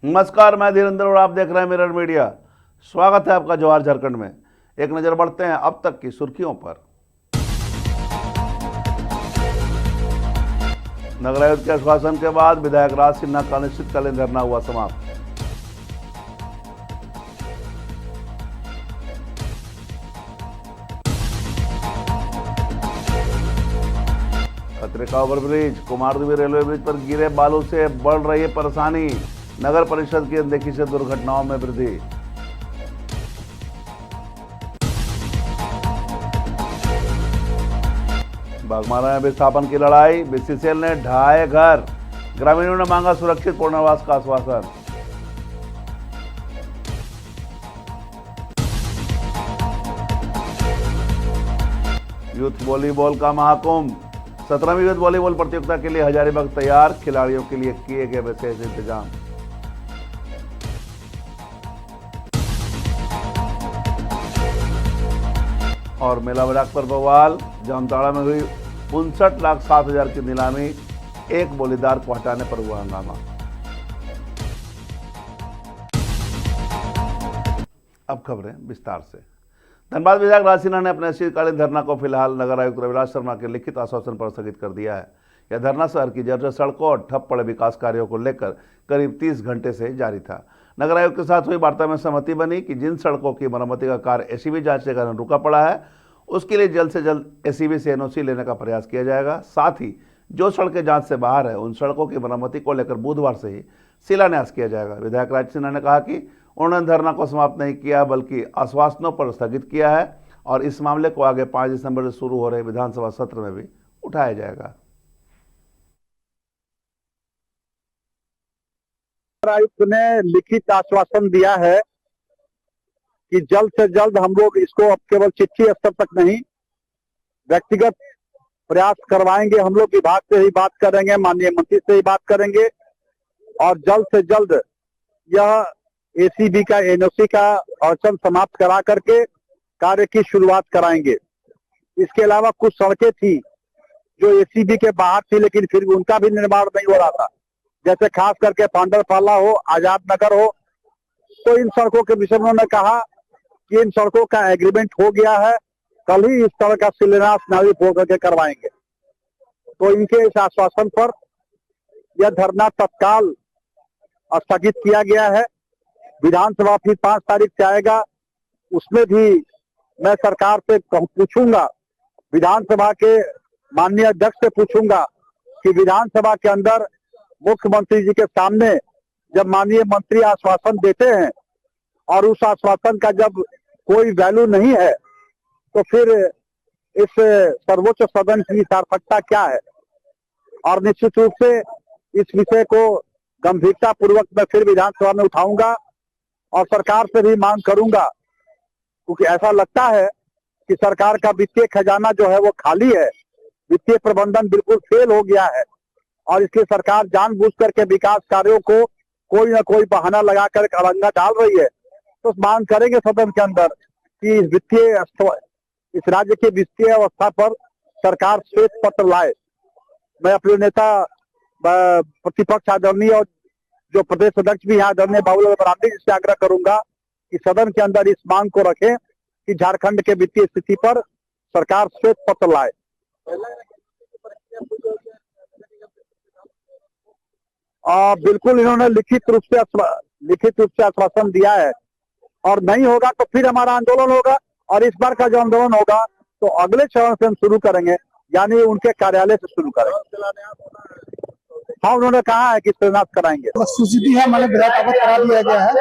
नमस्कार, मैं धीरेन्द्र और आप देख रहे हैं मिरर मीडिया। स्वागत है आपका जवाहर झारखंड में। एक नजर बढ़ते हैं अब तक की सुर्खियों पर। नगर आयुक्त के आश्वासन के बाद विधायक राज सिन्हा का अनिश्चितकालीन धरना हुआ समाप्त। खतरे का ओवरब्रिज, कुमारदुबी रेलवे ब्रिज पर गिरे बालू से बढ़ रही है परेशानी। नगर परिषद की अनदेखी से दुर्घटनाओं में वृद्धि। बागमारा में विस्थापन की लड़ाई, बीसीसीएल ने ढहाए घर, ग्रामीणों ने मांगा सुरक्षित पुनर्वास का आश्वासन। यूथ वॉलीबॉल का महाकुंभ, 17वीं यूथ वॉलीबॉल प्रतियोगिता के लिए हजारीबाग तैयार, खिलाड़ियों के लिए किए गए विशेष इंतजाम। और मेला बाजार पर बवाल, जामताड़ा में हुई 59,07,000 की नीलामी, एक बोलीदार को हटाने पर हुआ हंगामा। अब खबरें विस्तार से। धनबाद विधायक राज सिन्हा ने अपने अनिश्चितकालीन धरना को फिलहाल नगर आयुक्त रविराज शर्मा के लिखित आश्वासन पर स्थगित कर दिया है। यह धरना शहर की जर्जर सड़कों और ठप पड़े विकास कार्यों को लेकर करीब 30 घंटे से जारी था। नगर आयुक्त के साथ हुई वार्ता में सहमति बनी कि जिन सड़कों की मरम्मति का कार्य एसीबी जांच के कारण रुका पड़ा है, उसके लिए जल्द से जल्द एसीबी से एनओसी लेने का प्रयास किया जाएगा। साथ ही जो सड़कें जांच से बाहर है, उन सड़कों की मरम्मति को लेकर बुधवार से ही शिलान्यास किया जाएगा। विधायक राज सिन्हा ने कहा कि उन्होंने धरना को समाप्त नहीं किया, बल्कि आश्वासनों पर स्थगित किया है और इस मामले को आगे 5 दिसंबर से शुरू हो रहे विधानसभा सत्र में भी उठाया जाएगा। आयुक्त ने लिखित आश्वासन दिया है कि जल्द से जल्द हम लोग इसको अब केवल चिट्ठी स्तर तक नहीं, व्यक्तिगत प्रयास करवाएंगे। हम लोग विभाग से ही बात करेंगे, माननीय मंत्री से ही बात करेंगे और जल्द से जल्द यह एसीबी का एनओसी का अड़चन समाप्त करा करके कार्य की शुरुआत कराएंगे। इसके अलावा कुछ सड़कें थी जो एसीबी के बाहर थी, लेकिन फिर उनका भी निर्माण नहीं हो रहा था, जैसे खास करके पांडरपाला हो, आजाद नगर हो। तो इन सड़कों के विषय में उन्होंने कहा कि इन सड़कों का एग्रीमेंट हो गया है, कल ही इस सड़क का शिलान्यास नागरिक होकर के करवाएंगे। तो इनके इस आश्वासन पर यह धरना तत्काल स्थगित किया गया है। विधानसभा फिर 5 तारीख से आएगा, उसमें भी मैं सरकार से पूछूंगा, विधानसभा के माननीय अध्यक्ष से पूछूंगा कि विधानसभा के अंदर मुख्यमंत्री जी के सामने जब माननीय मंत्री आश्वासन देते हैं और उस आश्वासन का जब कोई वैल्यू नहीं है, तो फिर इस सर्वोच्च सदन की सार्थकता क्या है। और निश्चित रूप से इस विषय को गंभीरता पूर्वक मैं फिर विधानसभा में उठाऊंगा और सरकार से भी मांग करूंगा, क्योंकि ऐसा लगता है कि सरकार का वित्तीय खजाना जो है वो खाली है, वित्तीय प्रबंधन बिल्कुल फेल हो गया है और इसलिए सरकार जानबूझ करके विकास कार्यों को कोई ना कोई बहाना लगाकर अड़ंगा डाल रही है। तो मांग करेंगे सदन के अंदर कि इस राज्य की वित्तीय अवस्था पर सरकार श्वेत पत्र लाए। मैं अपने नेता प्रतिपक्ष आदरणीय और जो प्रदेश अध्यक्ष भी हैं आदरणीय बाबूलाल मरांडी जी से आग्रह करूंगा कि सदन के अंदर इस मांग को रखें कि झारखंड के वित्तीय स्थिति पर सरकार श्वेत पत्र लाए। बिल्कुल इन्होंने लिखित रूप से आश्वासन दिया है और नहीं होगा तो फिर हमारा आंदोलन होगा और इस बार का जो आंदोलन होगा तो अगले चरण से हम शुरू करेंगे, यानी उनके कार्यालय से शुरू करेंगे। हाँ, उन्होंने कहा है कि शिलान्यास कराएंगे। सूचित है, मैंने विधायक अवगत करा दिया गया है।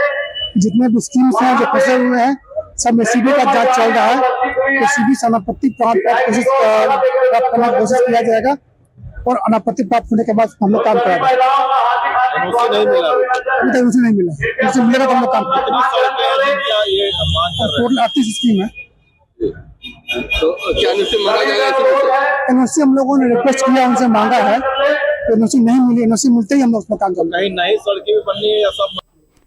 जितने भी स्कीम्स हैं जो फंसे हुए हैं, सब एसीबी का जांच चल रहा है। एसीबी से अनापत्ति प्राप्त करने की कोशिश किया जाएगा और अनापत्ति प्राप्त होने के बाद हम लोग काम करेंगे। नहीं मिला, उसे मिलेगा तो हम लोग काम करेंगे। टोटल 38 स्कीम है। तो क्या एनओसी मांगा जाएगा? एनओसी हम लोगों ने रिक्वेस्ट किया, उनसे मांगा है, एनओसी नहीं मिली। एनओसी मिलते ही हम लोग उस पर काम करेंगे। नई सड़कें भी बननी है या सब?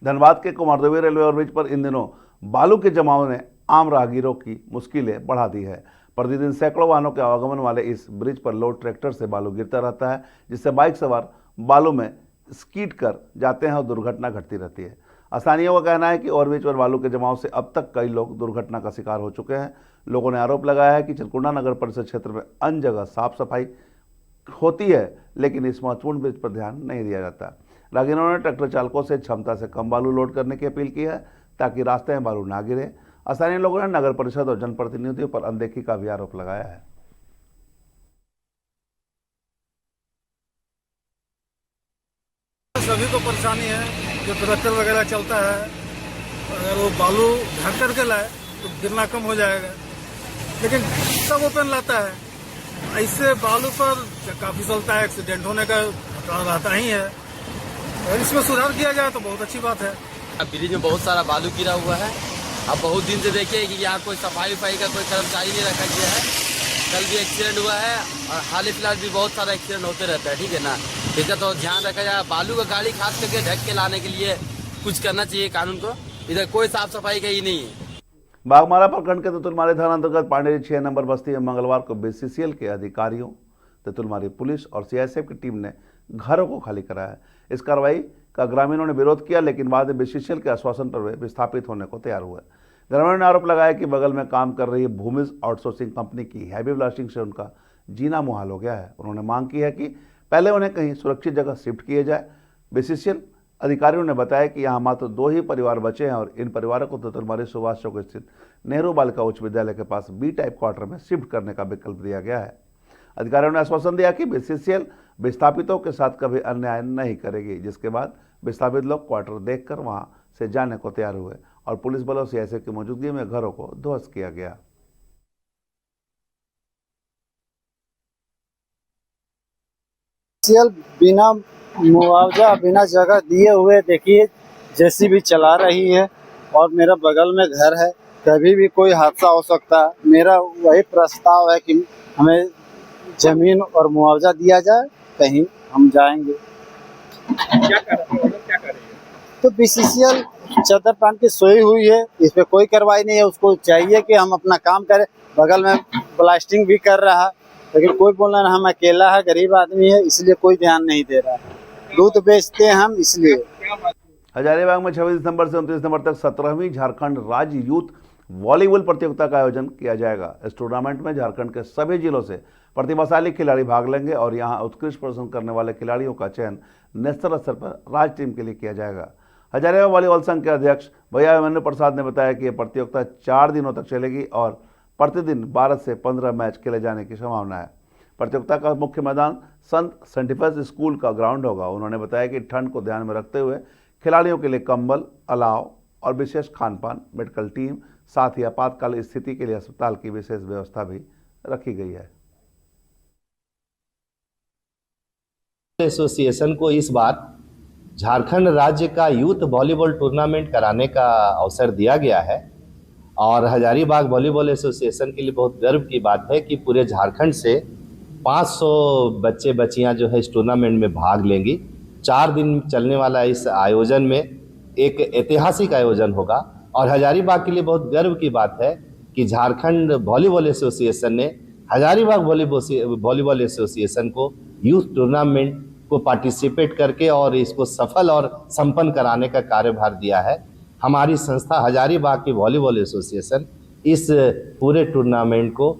धनबाद के कुमारदुबी रेलवे ओवरब्रिज पर इन दिनों बालू के जमाव ने आम राहगीरों की मुश्किलें बढ़ा दी है। प्रतिदिन सैकड़ों वाहनों के आवागमन वाले इस ब्रिज पर लोड ट्रैक्टर से बालू गिरता रहता है, जिससे बाइक सवार बालू में स्कीट कर जाते हैं और दुर्घटना घटती रहती है। स्थानीयों का कहना है कि ओवरब्रिज पर बालू के जमाव से अब तक कई लोग दुर्घटना का शिकार हो चुके हैं। लोगों ने आरोप लगाया है कि चिरकुंडा नगर परिषद क्षेत्र में अन्य जगह साफ सफाई होती है, लेकिन इस महत्वपूर्ण ब्रिज पर ध्यान नहीं दिया जाता। राहगीरों ने ट्रैक्टर चालकों से क्षमता से कम बालू लोड करने की अपील की है ताकि रास्ते में बालू ना गिरे। स्थानीय लोगों ने नगर परिषद और जनप्रतिनिधियों पर अनदेखी का भी आरोप लगाया है। सभी को परेशानी है, जो ट्रैक्टर वगैरह चलता है, अगर वो बालू ढक करके लाए तो गिरना कम हो जाएगा, लेकिन सब ओपन लाता है, ऐसे बालू पर काफी चलता है, एक्सीडेंट होने का खतरा रहता ही है। और इसमें सुधार किया जाए तो बहुत अच्छी बात है। अब ब्रिज में बहुत सारा बालू गिरा हुआ है। अब बहुत दिन से देखिए कि यहाँ कोई सफाई वफाई का कोई कर्मचारी नहीं रखा गया है। कल भी एक्सीडेंट हुआ है और हाल ही फिलहाल भी बहुत सारा एक्सीडेंट होते रहता है, ठीक है ना। इसका तो ध्यान रखा जाए। बालू का गाड़ी खास करके ढक के लाने के लिए कुछ करना चाहिए कानून को। इधर कोई साफ सफाई का ही नहीं है। बागमारा प्रखंड के तेतुलमारी थाना अंतर्गत पांडेरी 6 नंबर बस्ती में मंगलवार को बीसीसीएल के अधिकारियों, तेतुलमारी पुलिस और सीआईएसएफ की टीम ने घरों को खाली कराया। इस कार्रवाई का ग्रामीणों ने विरोध किया, लेकिन बाद में बीसीसीएल के आश्वासन पर वे विस्थापित होने को तैयार हुए। ग्रामीणों ने आरोप लगाया कि बगल में काम कर रही भूमिज आउटसोर्सिंग कंपनी की हैवी ब्लास्टिंग से उनका जीना मुहाल हो गया है। उन्होंने मांग की है कि पहले उन्हें कहीं सुरक्षित जगह शिफ्ट किए जाए। बीसीसीएल अधिकारियों ने बताया कि यहाँ मात्र 2 ही परिवार बचे हैं और इन परिवारों को तेतुलमारी सुभाष चौक स्थित नेहरू बालिका उच्च विद्यालय के पास बी टाइप क्वार्टर में शिफ्ट करने का विकल्प दिया गया है। अधिकारियों ने आश्वासन दिया कि बीसीसीएल विस्थापितों के साथ कभी अन्याय नहीं करेगी, जिसके बाद विस्थापित लोग क्वार्टर देखकर वहां से जाने को तैयार हुए और पुलिस बल और सीआईएसएफ की मौजूदगी में घरों को ध्वस्त किया गया। बिना मुआवजा बिना जगह दिए हुए देखिए जेसीबी चला रही है और मेरा बगल में घर है, कभी भी कोई हादसा हो सकता है। मेरा वही प्रस्ताव है कि हमें जमीन और मुआवजा दिया जाए, कहीं हम जाएंगे। क्या कर रहे हैं? तो बीसीसीएल चादर तान के सोई हुई है, इस पे कोई कार्रवाई नहीं है। उसको चाहिए कि हम अपना काम करें। बगल में ब्लास्टिंग भी कर रहा है, लेकिन कोई बोल रहा है हम अकेला है, गरीब आदमी है, इसलिए कोई ध्यान नहीं दे रहा है। दूध बेचते हैं हम, इसलिए। हजारीबाग में 26 दिसंबर से 29 दिसंबर तक 17वीं झारखंड राज्य यूथ वॉलीबॉल प्रतियोगिता का आयोजन किया जाएगा। इस टूर्नामेंट में झारखंड के सभी जिलों से प्रतिभाशाली खिलाड़ी भाग लेंगे और यहां उत्कृष्ट प्रदर्शन करने वाले खिलाड़ियों का चयन नेशनल स्तर पर राज्य टीम के लिए किया जाएगा। हजारीबाग वॉलीबॉल संघ के अध्यक्ष भैया अभिमन्यु प्रसाद ने बताया कि यह प्रतियोगिता 4 दिनों तक चलेगी और प्रतिदिन 12 से 15 मैच खेले जाने की संभावना है। प्रतियोगिता का मुख्य मैदान संत सेंटिफस स्कूल का ग्राउंड होगा। उन्होंने बताया कि ठंड को ध्यान में रखते हुए खिलाड़ियों के लिए कंबल, अलाव और विशेष खानपान, मेडिकल टीम, साथ ही आपातकाल स्थिति के लिए अस्पताल की विशेष व्यवस्था भी रखी गई है। एसोसिएशन को इस बार झारखंड राज्य का यूथ वॉलीबॉल टूर्नामेंट कराने का अवसर दिया गया है और हजारीबाग वॉलीबॉल एसोसिएशन के लिए बहुत गर्व की बात है कि पूरे झारखंड से 500 बच्चे बच्चियां जो है इस टूर्नामेंट में भाग लेंगी। 4 दिन चलने वाला इस आयोजन में एक ऐतिहासिक आयोजन होगा और हजारीबाग के लिए बहुत गर्व की बात है कि झारखंड वॉलीबॉल एसोसिएशन ने हजारीबाग वॉलीबॉल एसोसिएशन को यूथ टूर्नामेंट को पार्टिसिपेट करके और इसको सफल और संपन्न कराने का कार्यभार दिया है। हमारी संस्था हजारीबाग की वॉलीबॉल एसोसिएशन इस पूरे टूर्नामेंट को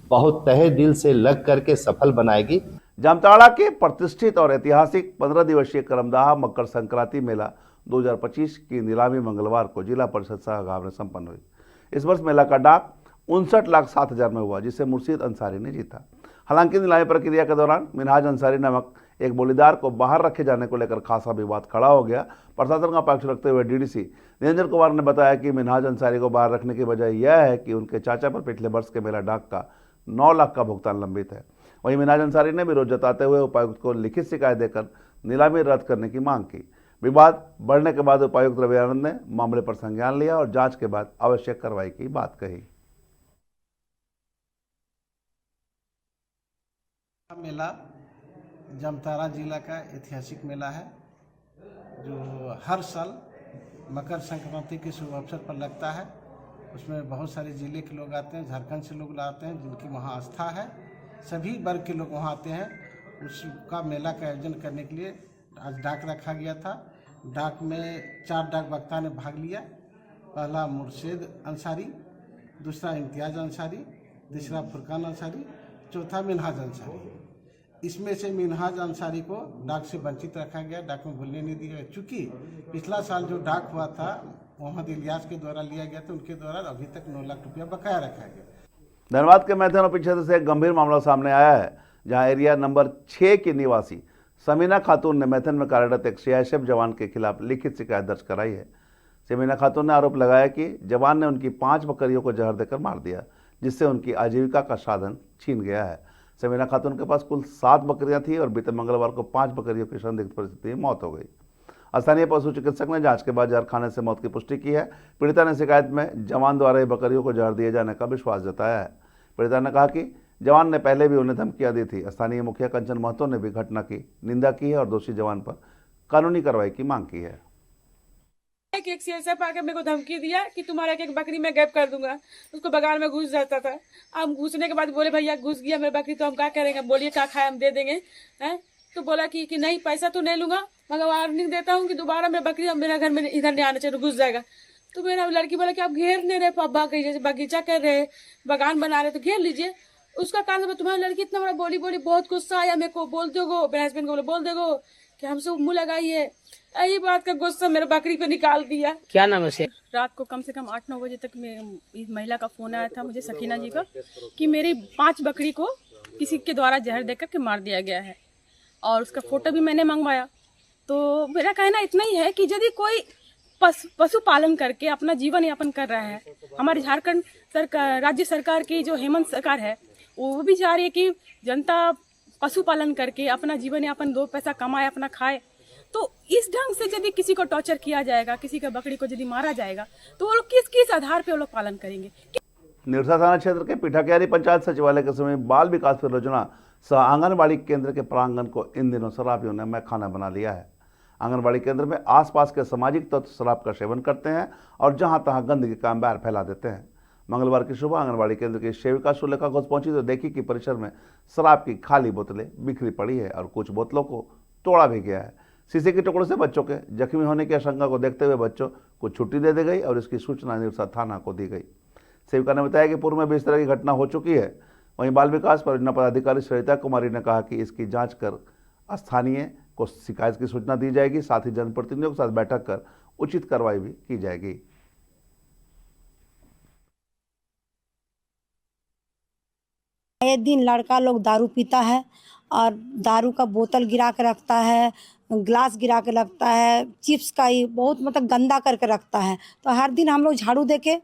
बहुत तहे दिल से लग करके सफल बनाएगी। जामताड़ा के प्रतिष्ठित और ऐतिहासिक 15 दिवसीय करमदाह मकर संक्रांति मेला 2025 की नीलामी मंगलवार को जिला परिषद सभागार में संपन्न हुई। इस वर्ष मेला का डाक 59,07,000 में हुआ, जिसे मुर्शीद अंसारी ने जीता। हालांकि नीलामी प्रक्रिया के दौरान मिनहाज अंसारी नामक एक बोलीदार को बाहर रखे जाने को लेकर खासा विवाद खड़ा हो गया। प्रशासन का पक्ष रखते हुए डीडीसी निरंजन कुमार ने बताया कि मिनहाज अंसारी को बाहर रखने की वजह यह है कि उनके चाचा पर पिछले वर्ष के मेला डाक का 9 लाख का भुगतान लंबित है। वहीं मिनहाज अंसारी ने विरोध जताते हुए उपायुक्त को लिखित शिकायत देकर नीलामी रद्द करने की मांग की। विवाद बढ़ने के बाद उपायुक्त रवि आनंद ने मामले पर संज्ञान लिया और जांच के बाद आवश्यक कार्रवाई की बात कही। मेला जामताड़ा जिला का ऐतिहासिक मेला है, जो हर साल मकर संक्रांति के शुभ अवसर पर लगता है। उसमें बहुत सारे जिले के लोग आते हैं, झारखंड से लोग आते हैं जिनकी वहाँ आस्था है। सभी वर्ग के लोग वहाँ आते हैं। उसका मेला का आयोजन करने के लिए आज डाक रखा गया था। डाक में 4 डाक वक्ता ने भाग लिया। पहला मुर्शिद अंसारी, दूसरा इम्तियाज अंसारी, तीसरा फुरकान अंसारी, चौथा मिनहाज अंसारी। इसमें से मिनहाज अंसारी को डाक से वंचित रखा गया, डाक में बोलने नहीं दिया गया। चूँकि पिछला साल जो डाक हुआ था मोहम्मद इलियास के द्वारा लिया गया था, उनके द्वारा अभी तक 9 लाख रुपया बकाया रखा गया। धनबाद के मैथन और पिछले से एक गंभीर मामला सामने आया है, जहां एरिया नंबर 6 की निवासी समीना खातून ने मैथन में कार्यरत एक सीआईएसएफ जवान के खिलाफ लिखित शिकायत दर्ज कराई है। समीना खातून ने आरोप लगाया कि जवान ने उनकी 5 बकरियों को जहर देकर मार दिया, जिससे उनकी आजीविका का साधन छीन गया है। समीना खातून के पास कुल 7 बकरियां थी और बीते मंगलवार को 5 बकरियों की संदिग्ध परिस्थिति में मौत हो गई। स्थानीय पशु चिकित्सक ने जांच के बाद जहर खाने से मौत की पुष्टि की है। पीड़िता ने शिकायत में जवान द्वारा ही बकरियों को जहर दिए जाने का विश्वास जताया है। पीड़िता ने कहा कि जवान ने पहले भी उन्हें धमकियां दी थी। स्थानीय मुखिया कंचन महतो ने भी घटना की निंदा की है और दोषी जवान पर कानूनी कार्रवाई की मांग की है। एक सीएसएफ आके मेरे को धमकी दिया कि तुम्हारा एक बकरी मैं गैप कर दूंगा। उसको बगान में घुस जाता था। अब घुसने के बाद बोले भैया घुस गया मेरी बकरी, तो हम क्या करेंगे, बोलिए क्या खाए हम दे देंगे हैं। तो बोला कि नहीं पैसा तो नहीं लूंगा, मगर वार्निंग देता हूँ कि दोबारा मेरी बकरी मेरा घर में इधर नहीं आना चाहिए, घुस जाएगा। तो मेरा लड़की बोला कि आप घेर नहीं रहे पब्बा कहीं, जैसे बगीचा कर रहे, बगान बना रहे तो घेर लीजिए। उसका कारण तुम्हारी लड़की इतना बड़ा बोली बहुत गुस्सा आया मेरे को, बोल दोगो मेरे हस्बैंड को बोल दोगो कि हमसे मुँह लगाई है। यही बात का गुस्सा मेरे बकरी पे निकाल दिया। क्या नाम है उसे? रात को कम से कम 8-9 बजे तक इस महिला का फोन आया था मुझे, सकीना जी का, कि मेरी 5 बकरी को किसी के द्वारा जहर देकर के मार दिया गया है और उसका फोटो भी मैंने मंगवाया। तो मेरा कहना इतना ही है कि यदि कोई पशुपालन करके अपना जीवन यापन कर रहा है, हमारे झारखंड सरकार, राज्य सरकार की जो हेमंत सरकार है, वो भी चाह रही है कि जनता पशुपालन करके अपना जीवन यापन 2 पैसा कमाए, अपना खाए। तो इस ढंग से यदि किसी को टॉर्चर किया जाएगा, किसी का बकरी को यदि मारा जाएगा, तो वो लोग किस आधार पे वो लोग पालन करेंगे। निरसा थाना क्षेत्र के पिठाक्यारी पंचायत सचिवालय के समीप बाल विकास परियोजना सह आंगनबाड़ी केंद्र के प्रांगण को इन दिनों शराबियों ने मैखाना बना लिया है। आंगनबाड़ी केंद्र में आसपास के सामाजिक तत्व शराब का सेवन करते हैं और जहां तहां गंदगी का अंबार फैला देते हैं। मंगलवार की सुबह आंगनबाड़ी केंद्र की सेविका सुलेखा घोष पहुंची तो देखी कि परिसर में शराब की खाली बोतलें बिखरी पड़ी है और कुछ बोतलों को तोड़ा भी गया है। शीशे के टुकड़ों से बच्चों के जख्मी होने की आशंका को देखते हुए बच्चों को छुट्टी दे दी गई और इसकी सूचना निरसा थाना को दी गई। सेविका ने बताया कि पूर्व में भी इस तरह की घटना हो चुकी है। वहीं बाल विकास परियोजना पदाधिकारी सरिता कुमारी ने कहा कि इसकी जांच कर स्थानीय को शिकायत की सूचना दी जाएगी, साथ ही जनप्रतिनिधियों के साथ बैठक कर उचित कार्रवाई भी की जाएगी। ये दिन लड़का लोग दारू पीता है और दारू का बोतल गिरा के रखता है, ग्लास गिरा के रखता है, चिप्स का ही बहुत मतलब गंदा करके रखता है। तो हर दिन हम लोग झाड़ू दे के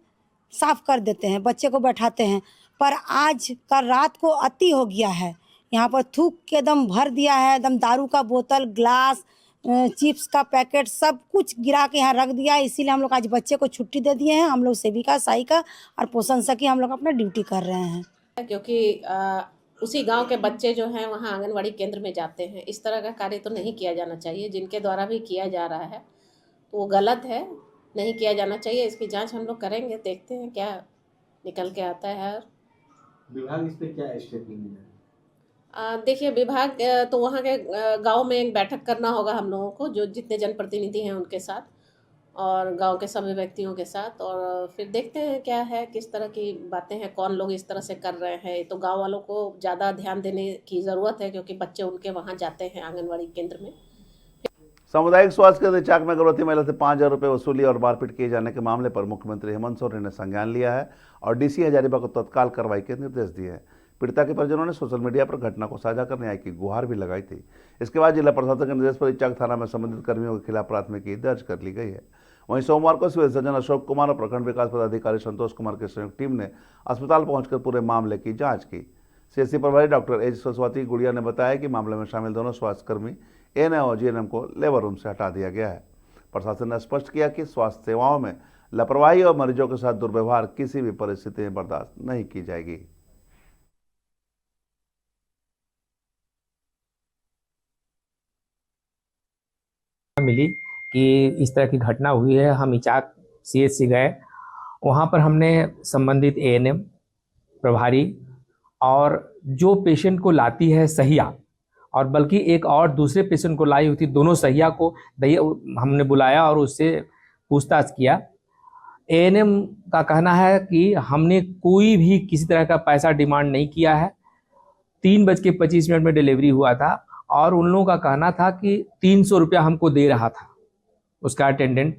साफ कर देते हैं, बच्चे को बैठाते हैं। पर आज कल रात को अति हो गया है, यहाँ पर थूक के एकदम भर दिया है, एकदम दारू का बोतल, ग्लास, चिप्स का पैकेट सब कुछ गिरा के यहाँ रख दिया है। इसीलिए हम लोग आज बच्चे को छुट्टी दे दिए हैं। हम लोग सेविका, सहायिका और पोषण सखी हम लोग अपना ड्यूटी कर रहे हैं, क्योंकि उसी गांव के बच्चे जो हैं वहाँ आंगनवाड़ी केंद्र में जाते हैं। इस तरह का कार्य तो नहीं किया जाना चाहिए। जिनके द्वारा भी किया जा रहा है तो वो गलत है, नहीं किया जाना चाहिए। इसकी जांच हम लोग करेंगे, देखते हैं क्या निकल के आता है। विभाग इस पे क्या स्टेप लेंगे? देखिए विभाग तो वहाँ के गांव में एक बैठक करना होगा हम लोगों को, जो जितने जनप्रतिनिधि हैं उनके साथ और गांव के सभी व्यक्तियों के साथ, और फिर देखते हैं क्या है, किस तरह की बातें हैं, कौन लोग इस तरह से कर रहे हैं। तो गांव वालों को ज़्यादा ध्यान देने की ज़रूरत है, क्योंकि बच्चे उनके वहाँ जाते हैं आंगनवाड़ी केंद्र में। सामुदायिक स्वास्थ्य केंद्र चाक में गर्भवती महिला से 5,000 रुपये वसूली और मारपीट किए जाने के मामले पर मुख्यमंत्री हेमंत सोरेन ने संज्ञान लिया है और डीसी हजारीबाग को तत्काल कार्रवाई के निर्देश दिए हैं। पीड़िता के परिजनों ने सोशल मीडिया पर घटना को साझा कर न्याय की गुहार भी लगाई थी। इसके बाद जिला प्रशासन के निर्देश पर चाक थाना में संबंधित कर्मियों के खिलाफ प्राथमिकी दर्ज कर ली गई है। वहीं सोमवार को सिविल सर्जन अशोक कुमार और प्रखंड विकास पदाधिकारी संतोष कुमार की संयुक्त टीम ने अस्पताल पहुंचकर पूरे मामले की जांच की। सीएससी प्रभारी डॉक्टर एच सरस्वती गुड़िया ने बताया कि मामले में शामिल दोनों स्वास्थ्यकर्मी एएनएम और जीएनएम को लेबर रूम से हटा दिया गया है। प्रशासन ने स्पष्ट किया कि स्वास्थ्य सेवाओं में लापरवाही और मरीजों के साथ दुर्व्यवहार किसी भी परिस्थिति में बर्दाश्त नहीं की जाएगी। मिली कि इस तरह की घटना हुई है, हम इचाक सीएचसी गए। वहाँ पर हमने संबंधित एएनएम प्रभारी और जो पेशेंट को लाती है सहिया और बल्कि एक और दूसरे पेशेंट को लाई हुई थी। दोनों सहिया को हमने बुलाया और उससे पूछताछ किया। एएनएम का कहना है कि हमने कोई भी किसी तरह का पैसा डिमांड नहीं किया है। 3:25 में डिलीवरी हुआ था और उन लोगों का कहना था कि 300 रुपया हमको दे रहा था उसका अटेंडेंट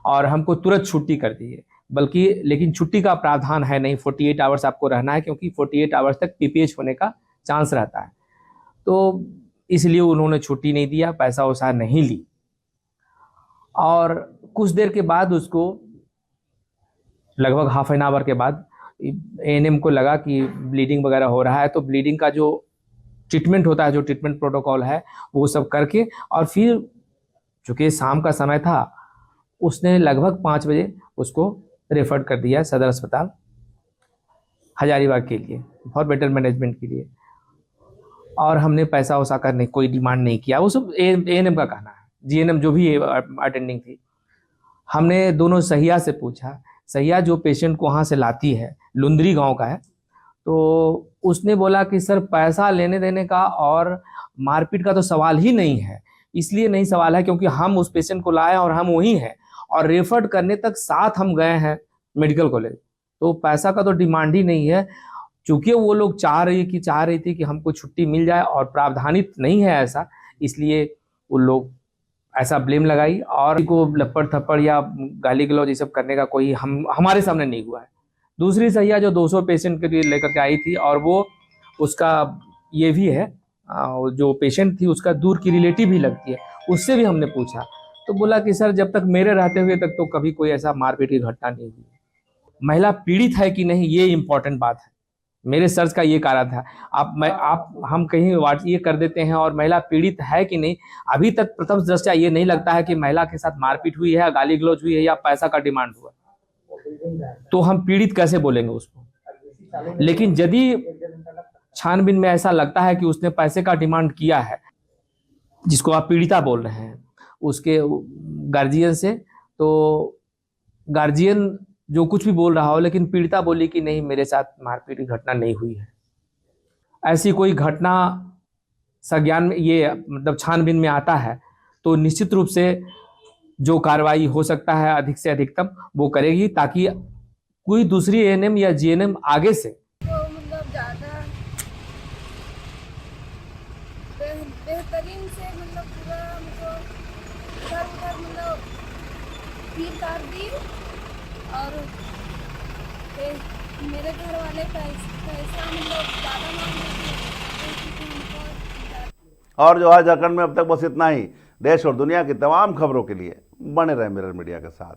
और हमको तुरंत छुट्टी कर दी है। बल्कि लेकिन छुट्टी का प्रावधान है नहीं, 48 आवर्स आपको रहना है, क्योंकि 48 आवर्स तक पीपीएच होने का चांस रहता है। तो इसलिए उन्होंने छुट्टी नहीं दिया, पैसा वैसा नहीं ली। और कुछ देर के बाद उसको लगभग हाफ एन आवर के बाद एएनएम को लगा कि ब्लीडिंग वगैरह हो रहा है, तो ब्लीडिंग का जो ट्रीटमेंट होता है, जो ट्रीटमेंट प्रोटोकॉल है, वो सब करके और फिर चूँकि शाम का समय था, उसने लगभग 5 बजे उसको रेफर कर दिया सदर अस्पताल हजारीबाग के लिए फॉर बेटर मैनेजमेंट के लिए। और हमने पैसा वैसा करने कोई डिमांड नहीं किया, वो सब एएनएम का कहना है। जीएनएम जो भी अटेंडिंग थी, हमने दोनों सहिया से पूछा। सहिया जो पेशेंट को वहाँ से लाती है, लुंदरी गांव का है, तो उसने बोला कि सर पैसा लेने देने का और मारपीट का तो सवाल ही नहीं है। इसलिए नहीं सवाल है क्योंकि हम उस पेशेंट को लाए और हम वही हैं और रेफर करने तक साथ हम गए हैं मेडिकल कॉलेज, तो पैसा का तो डिमांड ही नहीं है। चूँकि वो लोग चाह रही थी कि हमको छुट्टी मिल जाए और प्रावधानित नहीं है ऐसा, इसलिए वो लोग ऐसा ब्लेम लगाई और को लपड़ थप्पड़ या गाली गलौज ये सब करने का कोई हमारे सामने नहीं हुआ है। दूसरी सहिया जो 200 पेशेंट के लिए लेकर के आई थी और वो उसका ये भी है, जो पेशेंट थी उसका दूर की रिलेटिव भी लगती है, उससे भी हमने पूछा तो बोला कि सर जब तक मेरे रहते हुए तक तो कभी कोई ऐसा मारपीट की घटना नहीं हुई। महिला पीड़ित है कि नहीं, ये इम्पोर्टेंट बात है। मेरे सर्च का ये कारण था। हम कहीं ये कर देते हैं और महिला पीड़ित है कि नहीं, अभी तक प्रथम दृष्टया ये नहीं लगता है कि महिला के साथ मारपीट हुई है, गाली गलौज हुई है या पैसा का डिमांड हुआ, तो हम पीड़ित कैसे बोलेंगे उसको। लेकिन यदि छानबीन में ऐसा लगता है कि उसने पैसे का डिमांड किया है, जिसको आप पीड़िता बोल रहे हैं, उसके गार्जियन से, तो गार्जियन जो कुछ भी बोल रहा हो, लेकिन पीड़िता बोली कि नहीं मेरे साथ मारपीट की घटना नहीं हुई है। ऐसी कोई घटना संज्ञान में ये मतलब छानबीन में आता है तो निश्चित रूप से जो कार्रवाई हो सकता है अधिक से अधिकतम वो करेगी, ताकि कोई दूसरी एएनएम या जीएनएम आगे से मतलब ज़्यादा बेहतरीन से मतलब पूरा हमको इधर मतलब फील कर दी और मेरे घर वाले पैसा मतलब ज़्यादा मांग रहे थे। और जो आज झारखंड में अब तक बस इतना ही। देश और दुनिया की तमाम खबरों के लिए बने रहे मिरर मीडिया के साथ।